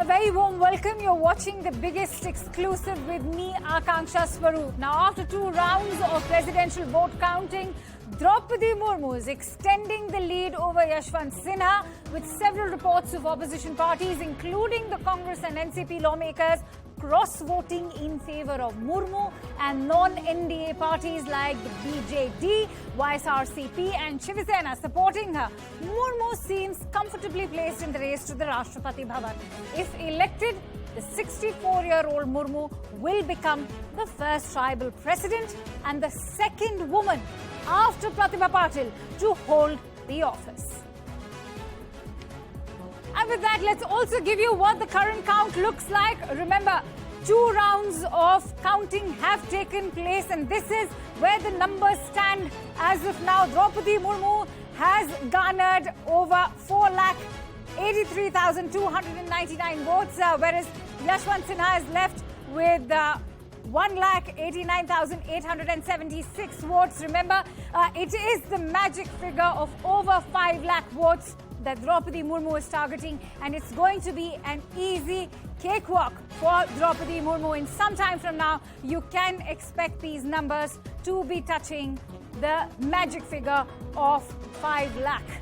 very warm welcome. You're watching the biggest exclusive with me, Akanksha Swaroop. Now, after 2 rounds of presidential vote counting, Droupadi Murmu is extending the lead over Yashwant Sinha, with several reports of opposition parties, including the Congress and NCP lawmakers, cross-voting in favour of Murmu, and non-NDA parties like the BJD, YSRCP and Shiv Sena supporting her. Murmu seems comfortably placed in the race to the Rashtrapati Bhavan. If elected, the 64-year-old Murmu will become the first tribal president and the second woman after Pratibha Patil to hold the office. And with that, let's also give you what the current count looks like. Remember, 2 rounds of counting have taken place, and this is where the numbers stand as of now. Droupadi Murmu has garnered over 4,83,299 votes, whereas Yashwant Sinha is left with 1,89,876 votes. Remember, it is the magic figure of over 5 lakh votes that Droupadi Murmu is targeting, and it's going to be an easy cakewalk for Droupadi Murmu. In some time from now, you can expect these numbers to be touching the magic figure of 5 lakh.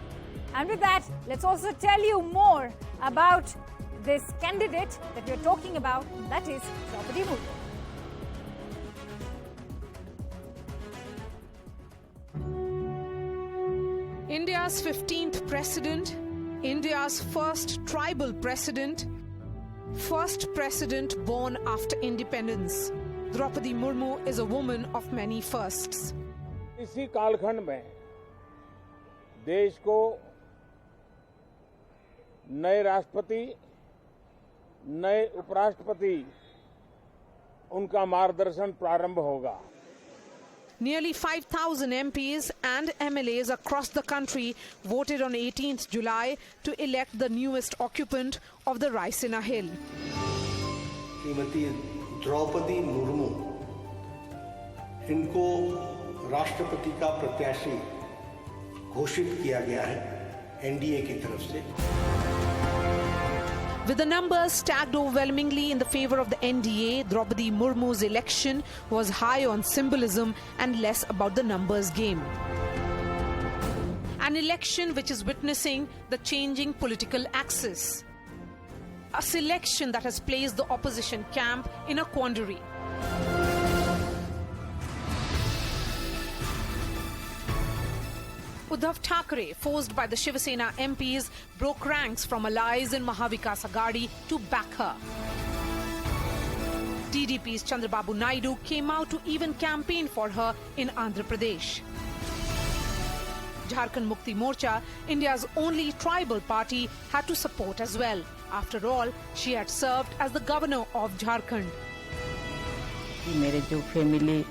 And with that, let's also tell you more about this candidate that we're talking about, that is Droupadi Murmu. India's 15th president, India's first tribal president, first president born after independence. Droupadi Murmu is a woman of many firsts. इसी कालखंड में देश को नए राष्ट्रपति, नए उपराष्ट्रपति, उनका मार्गदर्शन प्रारंभ होगा. Nearly 5,000 MPs and MLAs across the country voted on 18th July to elect the newest occupant of the Raisina Hill. Shrimati Draupadi Murmu, इनको राष्ट्रपति का प्रत्याशी घोषित किया गया है एनडीए की तरफ से. With the numbers stacked overwhelmingly in the favor of the NDA, Droupadi Murmu's election was high on symbolism and less about the numbers game. An election which is witnessing the changing political axis. A selection that has placed the opposition camp in a quandary. Uddhav Thackeray, forced by the Shiv Sena MPs, broke ranks from allies in Mahavikas Aghadi to back her. TDP's Chandrababu Naidu came out to even campaign for her in Andhra Pradesh. Jharkhand Mukti Morcha, India's only tribal party, had to support as well. After all, she had served as the governor of Jharkhand. मेरे जो family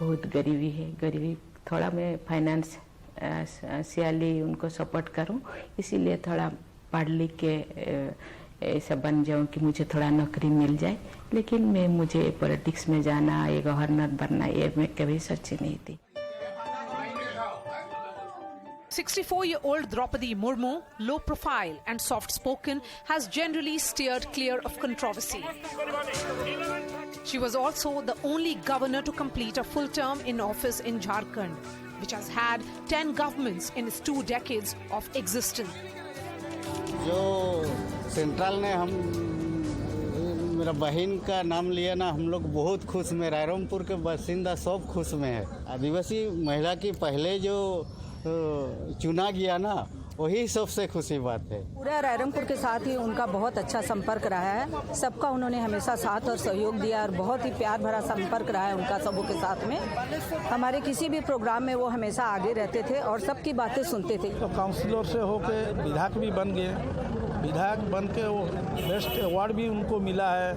बहुत गरीबी है, गरीबी थोड़ा मैं finance सियाली उनको support करूं, इसीलिए थोड़ा पढ़ लिख के ऐसा बन जाऊं कि मुझे थोड़ा नौकरी मिल जाए. लेकिन मुझे पॉलिटिक्स में जाना, ये गवर्नर बनना, ये मैं कभी सोची नहीं थी. 64-year-old Droupadi Murmu, low profile and soft-spoken, has generally steered clear of controversy. She was also the only governor to complete a full term in office in Jharkhand, which has had 10 governments in its 2 decades of existence. जो central ने हम मेरा बहन का नाम लिया ना, हम लोग बहुत खुश में, रायरमपुर के बासिंदा सब खुश में है. आदिवासी महिला की पहले जो चुना गया ना, वही सबसे खुशी बात है. पूरा रायरमपुर के साथ ही उनका बहुत अच्छा संपर्क रहा है. सबका उन्होंने हमेशा साथ और सहयोग दिया और बहुत ही प्यार भरा संपर्क रहा है उनका सबों के साथ में. हमारे किसी भी प्रोग्राम में वो हमेशा आगे रहते थे और सबकी बातें सुनते थे. तो काउंसिलर से होके विधायक भी बन गए. विधायक बन के वो बेस्ट अवार्ड भी उनको मिला है,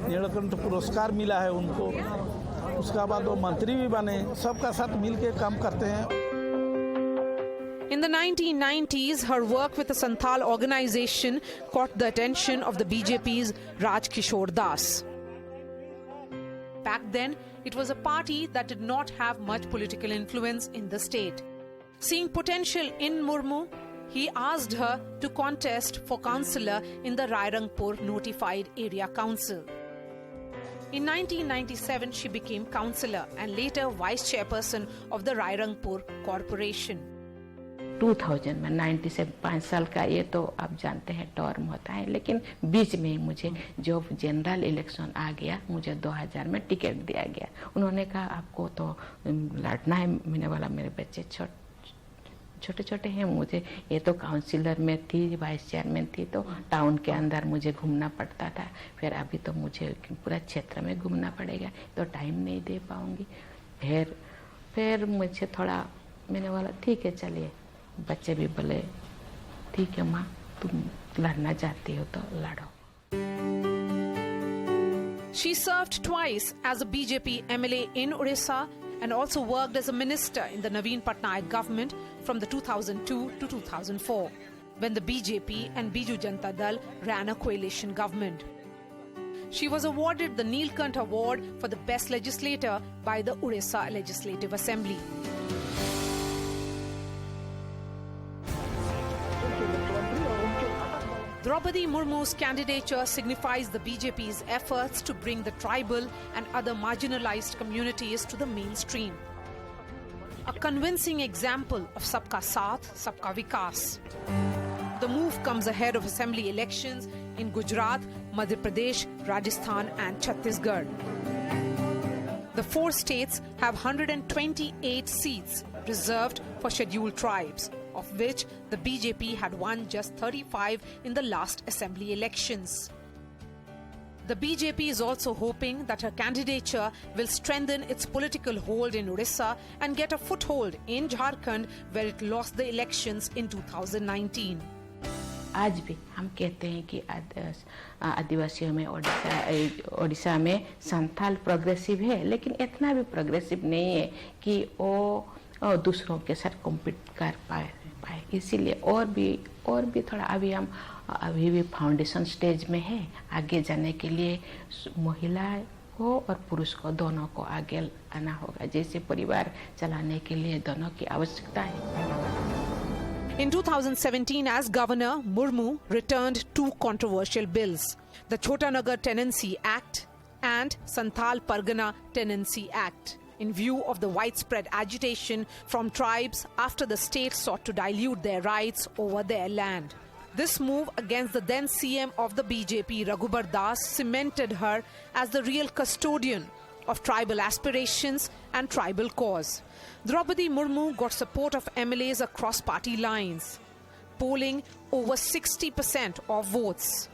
नीलकंठ पुरस्कार मिला है उनको. उसके बाद वो मंत्री भी बने. सबका साथ मिल के काम करते हैं. In the 1990s, her work with the Santhal organization caught the attention of the BJP's Raj Kishore Das. Back then, it was a party that did not have much political influence in the state. Seeing potential in Murmu, he asked her to contest for councillor in the Rairangpur Notified Area Council. In 1997, she became councillor and later vice chairperson of the Rairangpur Corporation. 2000 में 97 5 साल का ये तो आप जानते हैं term होता है, लेकिन बीच में मुझे जब जनरल इलेक्शन आ गया मुझे 2000 में टिकट दिया गया। उन्होंने कहा आपको तो लड़ना है, मैंने बोला मेरे बच्चे छोटे छोटे हैं, मुझे ये तो काउंसिलर में थी, वाइस चेयरमैन थी, तो टाउन के अंदर मुझे घूमना पड़ता था, फिर अभी तो मुझे पूरा क्षेत्र में घूमना पड़ेगा तो टाइम नहीं दे पाऊंगी। फिर मुझे थोड़ा मैंने बोला ठीक है चलिए, बच्चे भी बोले ठीक है माँ तुम लड़ना चाहती हो तो लड़ो। She served twice as a BJP MLA in Orissa and also worked as a minister in the Naveen Patnaik government from the 2002 to 2004, when the BJP and Biju Janata Dal ran a coalition government. She was awarded the Neelkant Award for the Best Legislator by the Orissa Legislative Assembly. Droupadi Murmu's candidature signifies the BJP's efforts to bring the tribal and other marginalized communities to the mainstream. A convincing example of Sabka Saath, Sabka Vikas. The move comes ahead of assembly elections in Gujarat, Madhya Pradesh, Rajasthan and Chhattisgarh. The 4 states have 128 seats reserved for scheduled tribes, of which the BJP had won just 35 in the last assembly elections. The BJP is also hoping that her candidature will strengthen its political hold in Orissa and get a foothold in Jharkhand, where it lost the elections in 2019. आज भी हम कहते हैं कि आदिवासियों में ओडिशा में Santhal progressive है, लेकिन इतना भी प्रोग्रेसिव नहीं है कि वो दूसरों के साथ कॉम्पीट कर पाए। इसीलिए और भी थोड़ा अभी भी फाउंडेशन स्टेज में है। आगे जाने के लिए महिला को और पुरुष को दोनों को आगे आना होगा, जैसे परिवार चलाने के लिए दोनों की आवश्यकता है। In 2017, as governor, Murmu returned 2 controversial bills, the Chotanagar Tenancy Act and Santhal Pargana Tenancy Act, in view of the widespread agitation from tribes after the state sought to dilute their rights over their land. This move against the then CM of the BJP, Raghubar Das, cemented her as the real custodian of tribal aspirations and tribal cause. Droupadi Murmu got support of MLAs across party lines, polling over 60% of votes.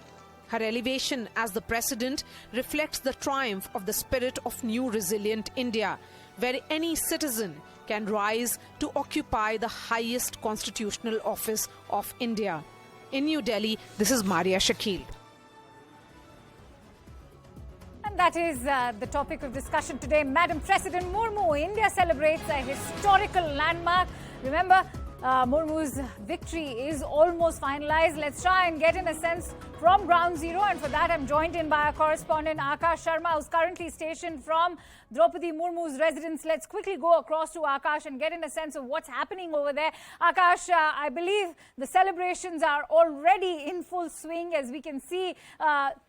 Her elevation as the president reflects the triumph of the spirit of new resilient India, where any citizen can rise to occupy the highest constitutional office of India. In New Delhi, this is Maria Shakil. And that is the topic of discussion today. Madam President Murmu, India celebrates a historical landmark. Remember, Murmu's victory is almost finalized. Let's try and get in a sense from ground zero, and for that I'm joined in by our correspondent Akash Sharma, who's currently stationed from Droupadi Murmu's residence. Let's quickly go across to Akash and get in a sense of what's happening over there. Akash, I believe the celebrations are already in full swing, as we can see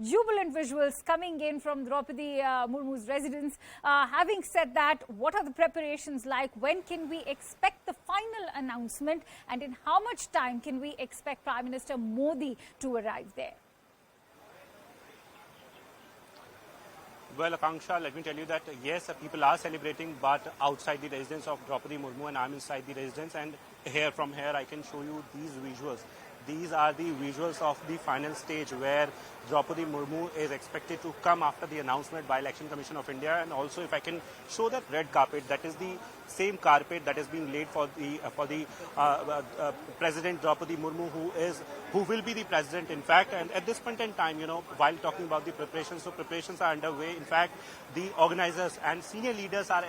jubilant visuals coming in from Droupadi Murmu's residence. Having said that, what are the preparations like? When can we expect the final announcement, and in how much time can we expect Prime Minister Modi to arrive there? Well, Akanksha, let me tell you that yes, people are celebrating, but outside the residence of Droupadi Murmu, and I'm inside the residence, and from here I can show you these visuals. These are the visuals of the final stage where Droupadi Murmu is expected to come after the announcement by Election Commission of India. And also, if I can show that red carpet, that is the same carpet that is being laid for the President Droupadi Murmu, who will be the president, in fact. And at this point in time, while talking about the preparations, so preparations are underway. In fact, the organizers and senior leaders are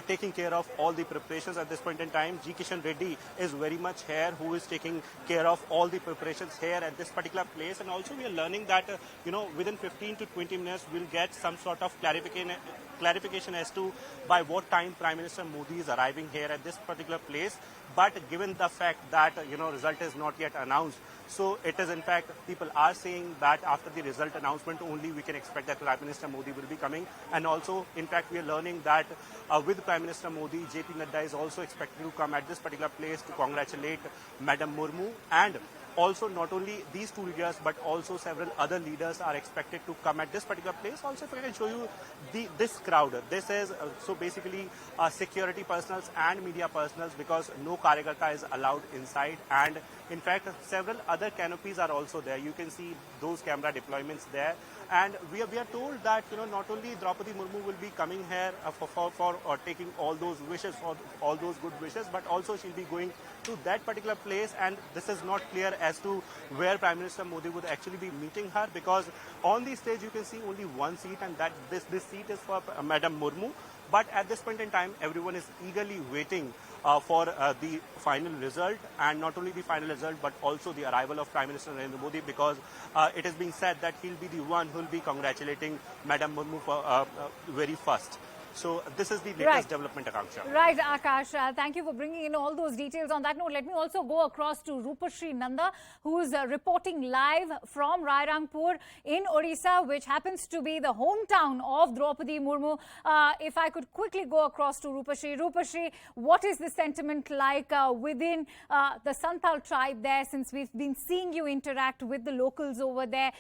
taking care of all the preparations at this point in time. G. Kishan Reddy is very much here, who is taking care of all the preparations here at this particular place. And also, we are learning that within 15 to 20 minutes we'll get some sort of clarification as to by what time Prime Minister Modi is arriving here at this particular place. But given the fact that, result is not yet announced, so it is in fact, people are saying that after the result announcement only we can expect that Prime Minister Modi will be coming. And also, in fact, we are learning that with Prime Minister Modi, JP Nadda is also expected to come at this particular place to congratulate Madam Murmu. And also, not only these two leaders, but also several other leaders are expected to come at this particular place. Also, if I can show you this crowd, this is so basically security personnel and media personnel, because no Karyakarta is allowed inside. And in fact, several other canopies are also there. You can see those camera deployments there. And we are told that, not only Droupadi Murmu will be coming here for taking all those wishes, or all those good wishes, but also she'll be going to that particular place. And this is not clear as to where Prime Minister Modi would actually be meeting her, because on the stage you can see only one seat, and that this seat is for Madam Murmu. But at this point in time, everyone is eagerly waiting for the final result, and not only the final result, but also the arrival of Prime Minister Narendra Modi, because it has been said that he'll be the one who will be congratulating Madam Murmu for very first. So this is the latest development, Akanksha. Right, Akash. Thank you for bringing in all those details. On that note, let me also go across to Rupashri Nanda, who is reporting live from Rairangpur in Odisha, which happens to be the hometown of Droupadi Murmu. If I could quickly go across to Rupashri. Rupashri, what is the sentiment like within the Santhal tribe there, since we've been seeing you interact with the locals over there?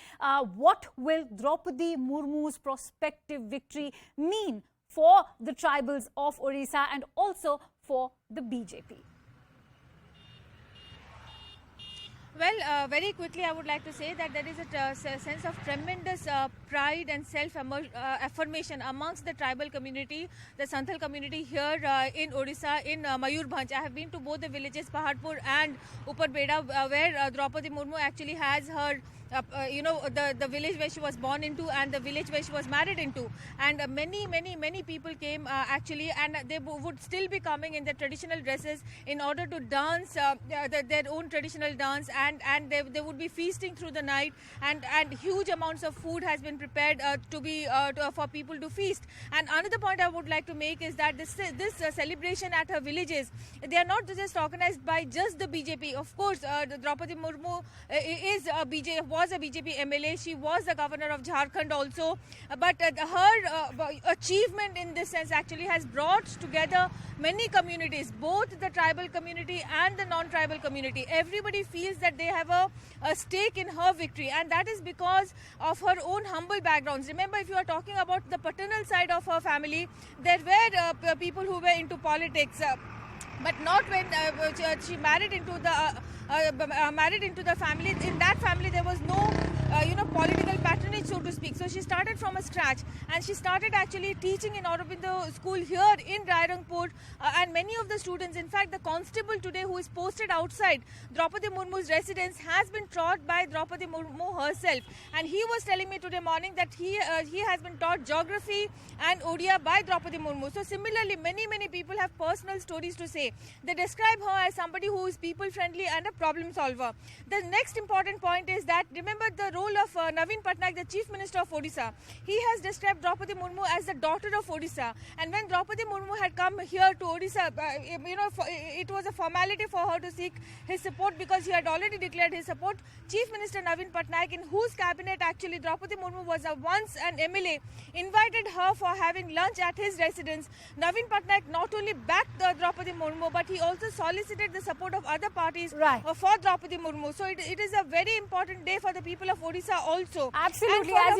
What will Droupadi Murmu's prospective victory mean for the tribals of Odisha and also for the BJP? Well, very quickly, I would like to say that there is a sense of tremendous pride and self-affirmation amongst the tribal community, the Santhal community here in Odisha, in Mayurbhanj. I have been to both the villages, Paharpur and Uparbeda, where Droupadi Murmu actually has her the village where she was born into and the village where she was married into. And many people came actually, and they would still be coming in their traditional dresses in order to dance their own traditional dance, and they would be feasting through the night, and huge amounts of food has been prepared for people to feast. And another point I would like to make is that this celebration at her villages, they are not just organized by just the BJP. Of course, Droupadi Murmu was a BJP MLA. She was the governor of Jharkhand also. But her achievement in this sense actually has brought together many communities, both the tribal community and the non-tribal community. Everybody feels that they have a stake in her victory, and that is because of her own humble backgrounds. Remember, if you are talking about the paternal side of her family, there were people who were into politics. But not when she married into the family. In that family, there was no political patronage, so to speak. So she started from a scratch, and she started actually teaching in Aurobindo school here in Rairangpur, and many of the students, in fact, the constable today who is posted outside Droupadi Murmu's residence has been taught by Droupadi Murmu herself. And he was telling me today morning that he has been taught geography and Odia by Droupadi Murmu. So similarly, many people have personal stories to say. They describe her as somebody who is people friendly and a problem solver. The next important point is that, remember the role of Naveen Patnaik, the Chief Minister of Odisha. He has described Droupadi Murmu as the daughter of Odisha. And when Droupadi Murmu had come here to Odisha, it was a formality for her to seek his support, because he had already declared his support. Chief Minister Naveen Patnaik, in whose cabinet actually Droupadi Murmu was once an MLA, invited her for having lunch at his residence. Naveen Patnaik not only backed Droupadi Murmu, but he also solicited the support of other parties for Droupadi Murmu. So it is a very important day for the people of Odisha also. Absolutely, as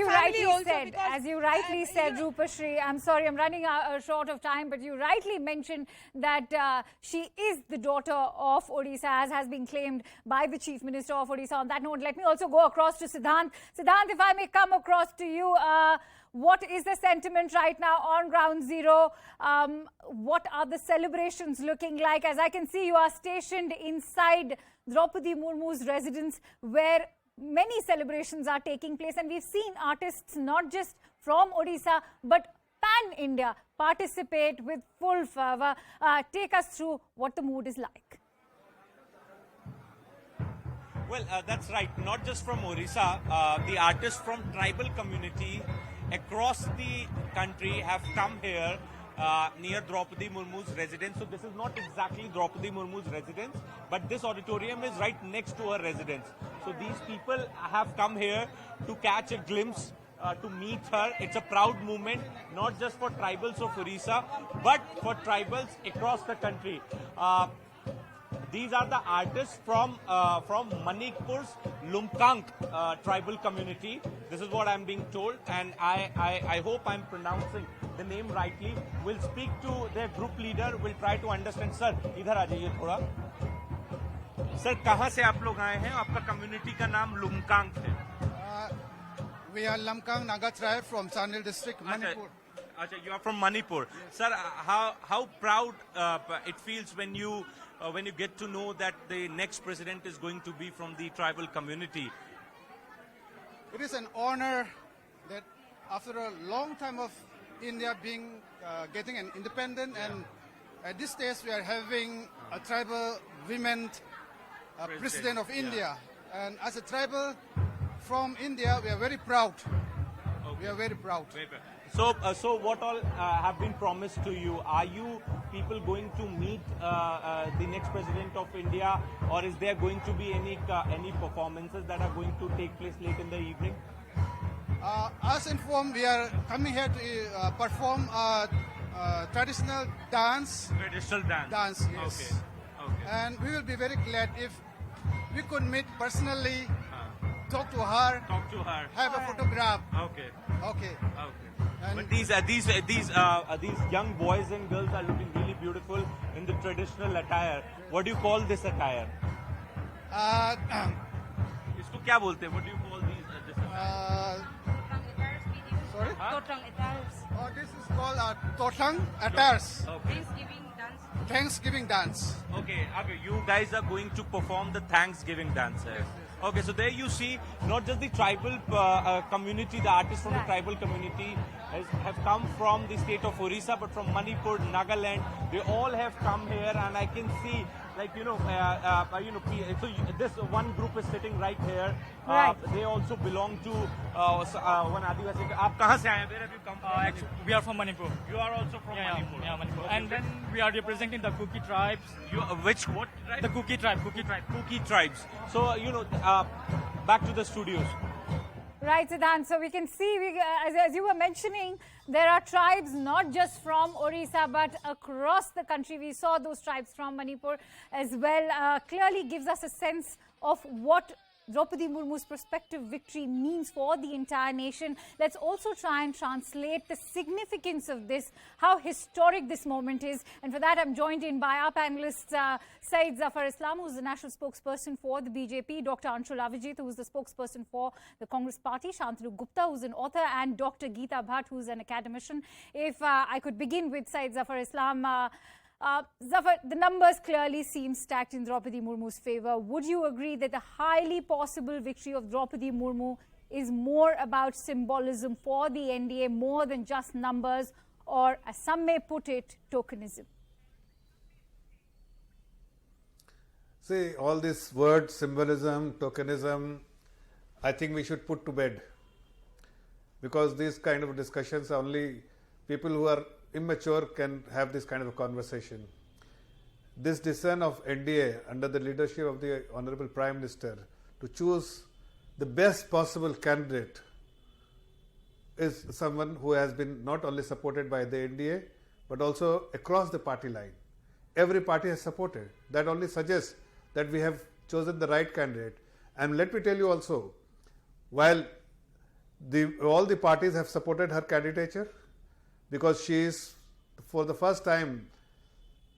you rightly said, Rupashri. I'm sorry, I'm running short of time, but you rightly mentioned that she is the daughter of Odisha, as has been claimed by the Chief Minister of Odisha. On that note, let me also go across to Siddhant. Siddhant, if I may come across to you, what is the sentiment right now on ground zero? What are the celebrations looking like? As I can see, you are stationed inside Droupadi Murmu's residence, where many celebrations are taking place, and we've seen artists not just from Odisha but pan-India participate with full fervour. Take us through what the mood is like. Well, that's right. Not just from Odisha, the artists from tribal community across the country have come here near Droupadi Murmu's residence. So this is not exactly Droupadi Murmu's residence, but this auditorium is right next to her residence. So these people have come here to catch a glimpse, to meet her. It's a proud moment, not just for tribals of Orissa, but for tribals across the country. These are the artists from Manipur's Lumkang tribal community. This is what I'm being told, and I hope I'm pronouncing the name rightly. We'll speak to their group leader. We'll try to understand. Sir, इधर आ जाइए थोड़ा. Sir, कहाँ से आप लोग आए हैं? आपका community का नाम Lumkang है. We are Lumkang Naga tribe from Sanil district, Manipur. Achha, you are from Manipur. Sir, how proud it feels when you get to know that the next president is going to be from the tribal community? It is an honor that after a long time of India being getting an independent, and at this stage we are having a tribal women president of India. And as a tribal from India, we are very proud. Okay. We are very proud. So what all have been promised to you? Are you people going to meet the next president of India, or is there going to be any performances that are going to take place late in the evening? As informed, we are coming here to perform traditional dance. Traditional dance. Dance, yes. Okay. And we will be very glad if we could meet personally, talk to her, have a photograph. Okay. And but these young boys and girls are looking really beautiful in the traditional attire. What do you call this attire? इसको क्या बोलते हैं? What do you call these? Sorry? Totang attires. Oh, this is called Totang attires. Okay. Thanksgiving dance. Okay, you guys are going to perform the Thanksgiving dance. Okay, so there you see, not just the tribal community, the artists from the tribal community have come from the state of Orissa, but from Manipur, Nagaland, they all have come here, and I can see, so this one group is sitting right here. Right. They also belong to one Adivasi. आप कहाँ से आए? Where have you come from? We are from Manipur. You are also from Manipur. Yeah, Manipur. Okay. And then we are representing the Kuki tribes. What tribe? The Kuki tribe. Kuki tribes. So, back to the studios. Right, Siddhant. So we can see, as you were mentioning, there are tribes not just from Orissa but across the country. We saw those tribes from Manipur as well. Clearly gives us a sense of what Droupadi Murmu's prospective victory means for the entire nation. Let's also try and translate the significance of this, how historic this moment is. And for that, I'm joined in by our panelists, Syed Zafar Islam, who's the national spokesperson for the BJP, Dr. Anshul Avijit, who's the spokesperson for the Congress Party, Shantanu Gupta, who's an author, and Dr. Geeta Bhatt, who's an academician. If I could begin with Syed Zafar Islam, Zafar, the numbers clearly seem stacked in Droupadi Murmu's favor. Would you agree that the highly possible victory of Droupadi Murmu is more about symbolism for the NDA, more than just numbers, or as some may put it, tokenism? See, all this word symbolism, tokenism, I think we should put to bed, because these kind of discussions only people who are immature can have this kind of a conversation. This decision of NDA under the leadership of the Honorable Prime Minister to choose the best possible candidate is someone who has been not only supported by the NDA but also across the party line. Every party has supported. That only suggests that we have chosen the right candidate. And let me tell you also, while all the parties have supported her candidature, because she is, for the first time,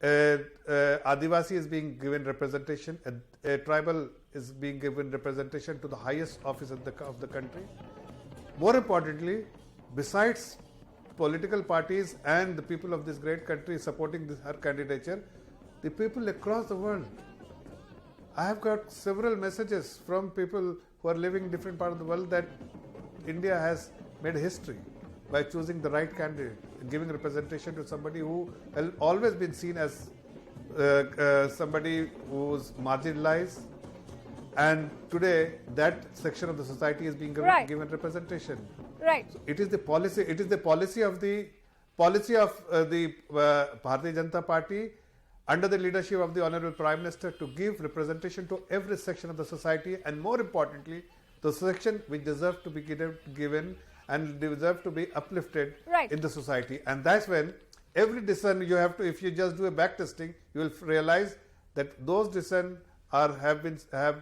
Adivasi is being given representation, a tribal is being given representation to the highest office of the country. More importantly, besides political parties and the people of this great country supporting her candidature, the people across the world. I have got several messages from people who are living in different parts of the world that India has made history by choosing the right candidate and giving representation to somebody who has always been seen as somebody who's marginalized, and today that section of the society is being given representation. Right. So it is the policy. It is the policy of the policy of the Bharatiya Janata Party under the leadership of the Honorable Prime Minister to give representation to every section of the society, and more importantly, the section which deserve to be given and deserve to be uplifted in the society. And that's when every decision you have to, if you just do a back testing, you will realize that those decisions have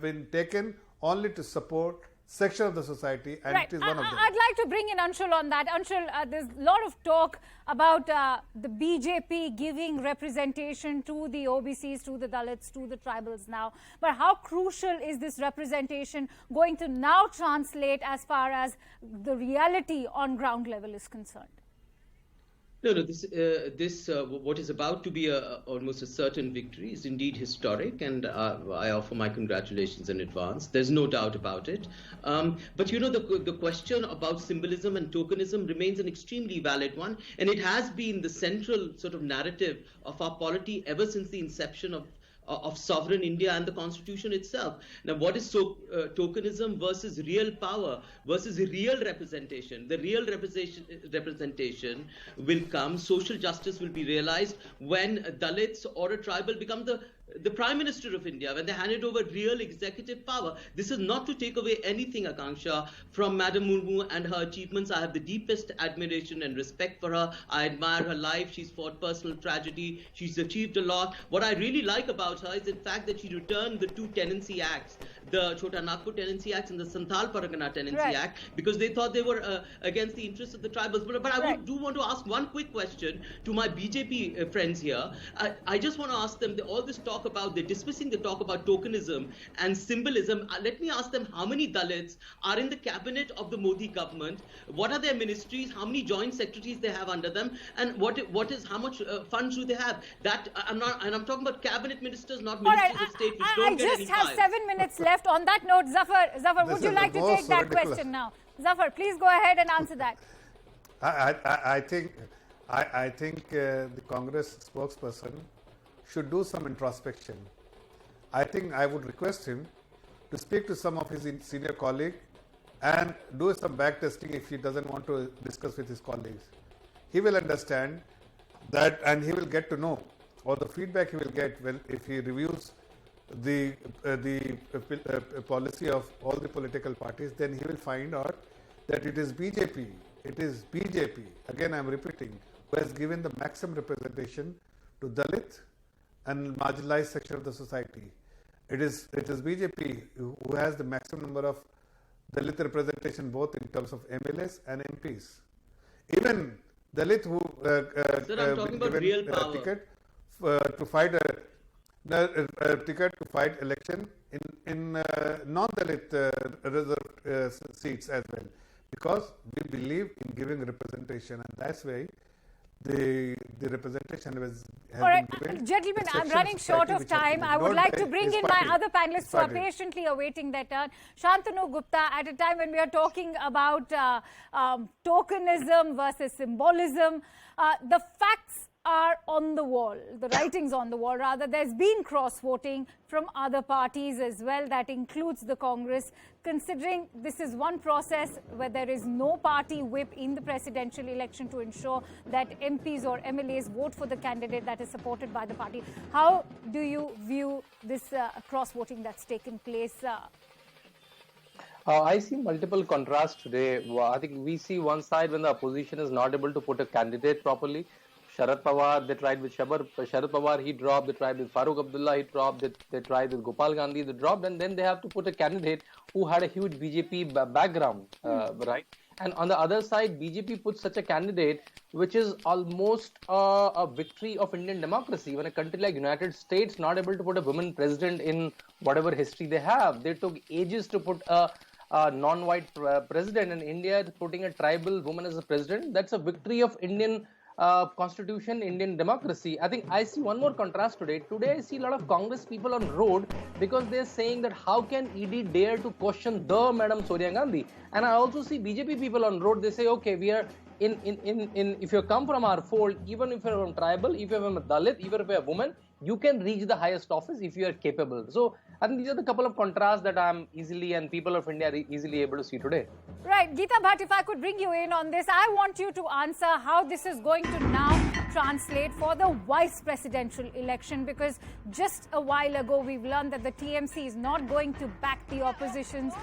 been taken only to support section of the society, and it is one of them. I'd like to bring in Anshul on that. Anshul, there's a lot of talk about the BJP giving representation to the OBCs, to the Dalits, to the tribals now. But how crucial is this representation going to now translate as far as the reality on ground level is concerned? No, what is about to be almost a certain victory is indeed historic, and I offer my congratulations in advance. There's no doubt about it. But you know, the question about symbolism and tokenism remains an extremely valid one, and it has been the central sort of narrative of our polity ever since the inception of sovereign India and the constitution itself. Now, what is tokenism versus real power versus real representation? The real representation will come, social justice will be realized when Dalits or a tribal become the Prime Minister of India, when they handed over real executive power. This is not to take away anything, Akanksha, from Madam Murmu and her achievements. I have the deepest admiration and respect for her. I admire her life. She's fought personal tragedy. She's achieved a lot. What I really like about her is in fact that she returned the two tenancy acts, the Chota Nagpur Tenancy Act and the Santhal Pargana Tenancy Act, because they thought they were against the interests of the tribals. But I do want to ask one quick question to my BJP friends here. I just want to ask them, all this talk about, they're dismissing the talk about tokenism and symbolism. Let me ask them, how many Dalits are in the cabinet of the Modi government? What are their ministries? How many joint secretaries they have under them? And how much funds do they have? I'm talking about cabinet ministers, not ministers of state, which don't get any files. I just have 7 minutes left. On that note, Zafar, would you like to take that question now? Zafar, please go ahead and answer that. I think the Congress spokesperson should do some introspection. I think I would request him to speak to some of his senior colleagues and do some back testing if he doesn't want to discuss with his colleagues. He will understand that, and he will get to know, or the feedback he will get if he reviews the policy of all the political parties. Then he will find out that it is BJP. It is BJP. Again, I am repeating, who has given the maximum representation to Dalit and marginalized section of the society. It is BJP who has the maximum number of Dalit representation, both in terms of MLAs and MPs. Even Dalit who given a ticket to fight election in non-Dalit reserved seats as well, because we believe in giving representation, and that's why the representation has been given. Gentlemen, I'm running short of time. I would like to bring in my other panelists who are patiently awaiting their turn. Shantanu Gupta, at a time when we are talking about tokenism versus symbolism, the facts are on the wall, the writings on the wall rather. There's been cross-voting from other parties as well. That includes the Congress. Considering this is one process where there is no party whip in the presidential election to ensure that MPs or MLAs vote for the candidate that is supported by the party, how do you view this cross-voting that's taken place? I see multiple contrasts today. I think we see one side when the opposition is not able to put a candidate properly. Sharad Pawar, they tried with Sharad Pawar, he dropped. They tried with Farooq Abdullah, he dropped. They tried with Gopal Gandhi, they dropped. And then they have to put a candidate who had a huge BJP background, right? And on the other side, BJP puts such a candidate which is almost a victory of Indian democracy. When a country like United States not able to put a woman president in whatever history they have, they took ages to put a non-white president. In India, putting a tribal woman as a president, that's a victory of Indian constitution, Indian democracy. I think I see one more contrast today. Today I see a lot of Congress people on road because they're saying that how can ED dare to question the Madam Sonia Gandhi? And I also see BJP people on road. They say, okay, we are if you come from our fold, even if you're from tribal, if you're from a Dalit, even if you're a woman, you can reach the highest office if you are capable. So I think these are the couple of contrasts that I'm easily and people of India are easily able to see today. Right. Geeta Bhatt, if I could bring you in on this, I want you to answer how this is going to now translate for the vice presidential election, because just a while ago we've learned that the TMC is not going to back the opposition's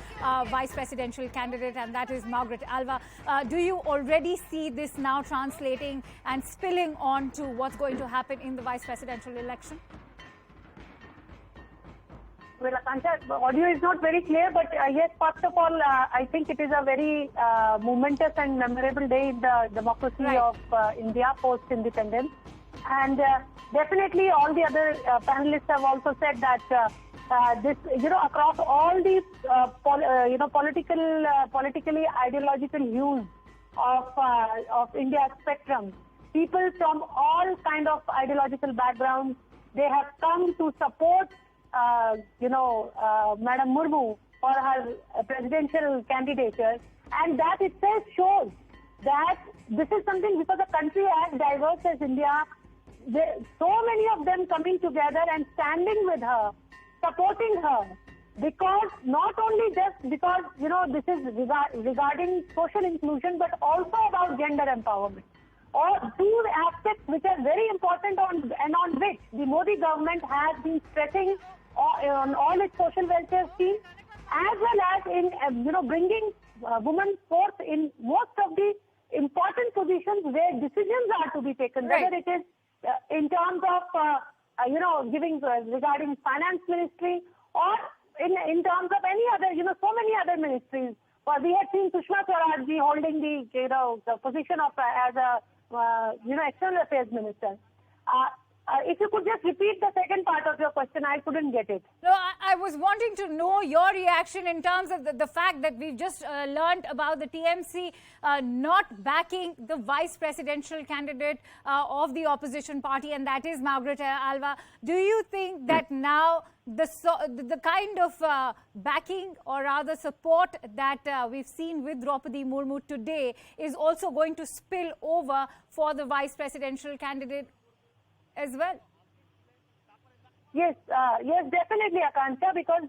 vice presidential candidate, and that is Margaret Alva. Do you already see this now translating and spilling on to what's going to happen in the vice presidential election? Well, Akansha, the audio is not very clear, but yes, first of all, I think it is a very momentous and memorable day in the democracy of India post-independence. And definitely all the other panelists have also said that this, across all these, politically ideological hues of India's spectrum, people from all kind of ideological backgrounds, they have come to support Madam Murmu for her presidential candidature, and that itself shows that this is something, because a country as diverse as India, so many of them coming together and standing with her, supporting her, because not only just because this is regarding social inclusion, but also about gender empowerment. Or two aspects which are very important on which the Modi government has been stressing on all its social welfare schemes, as well as in bringing women forth in most of the important positions where decisions are to be taken, whether it is in terms of giving regarding finance ministry, or in terms of any other so many other ministries. Well, we had seen Sushma Swaraj holding the position of as a external affairs minister. If you could just repeat the second part of your question, I couldn't get it. No, I was wanting to know your reaction in terms of the fact that we've just learned about the TMC not backing the vice presidential candidate of the opposition party, and that is Margaret Alva. Do you think that now the kind of backing, or rather support, that we've seen with Droupadi Murmu today is also going to spill over for the vice presidential candidate as well? Yes, definitely, Akansha, because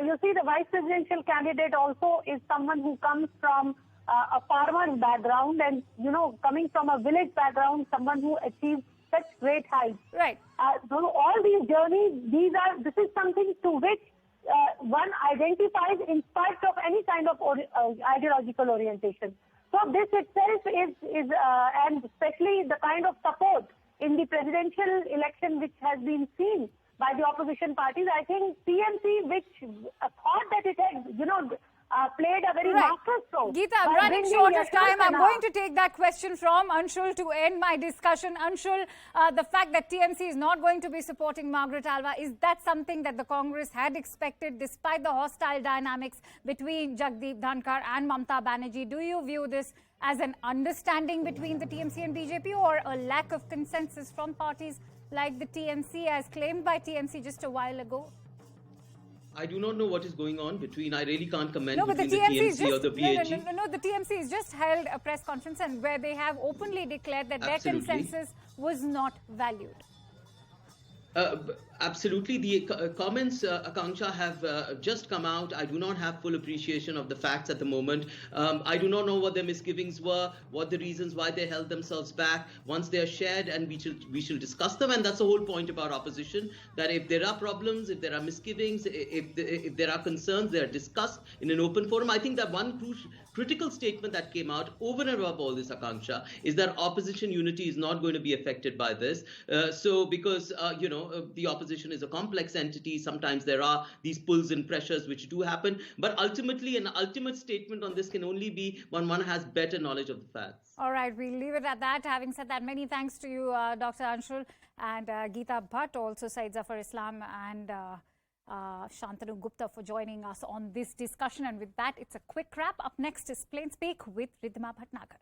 you see the vice presidential candidate also is someone who comes from a farmer's background, and coming from a village background, someone who achieved such great heights. Right. So all these journeys, this is something to which one identifies in spite of any kind of ideological orientation. So this itself is and especially the kind of support in the presidential election which has been seen by the opposition parties, I think TMC, which thought that it had, played a very master stroke. Geeta, I'm running short of time. I'm going to take that question from Anshul to end my discussion. Anshul, the fact that TMC is not going to be supporting Margaret Alva, is that something that the Congress had expected despite the hostile dynamics between Jagdeep Dhankar and Mamata Banerjee? Do you view this as an understanding between the TMC and BJP, or a lack of consensus from parties like the TMC, as claimed by TMC just a while ago? I do not know what is going on between. I really can't comment between the TMC or the BAG. No, the TMC has just held a press conference and where they have openly declared that their consensus was not valued. Absolutely. The comments, Akanksha, have just come out. I do not have full appreciation of the facts at the moment. I do not know what their misgivings were, what the reasons why they held themselves back. Once they are shared, and we shall discuss them. And that's the whole point about opposition, that if there are problems, if there are misgivings, if there are concerns, they are discussed in an open forum. I think that one critical statement that came out over and above all this, Akanksha, is that opposition unity is not going to be affected by this. Because the opposition is a complex entity. Sometimes there are these pulls and pressures which do happen. But ultimately, an ultimate statement on this can only be when one has better knowledge of the facts. All right, we'll leave it at that. Having said that, many thanks to you, Dr. Anshul, and Geeta Bhatt, also Syed Zafar Islam and Shantanu Gupta for joining us on this discussion. And with that, it's a quick wrap. Up next is Plain Speak with Ridhima Bhatnagar.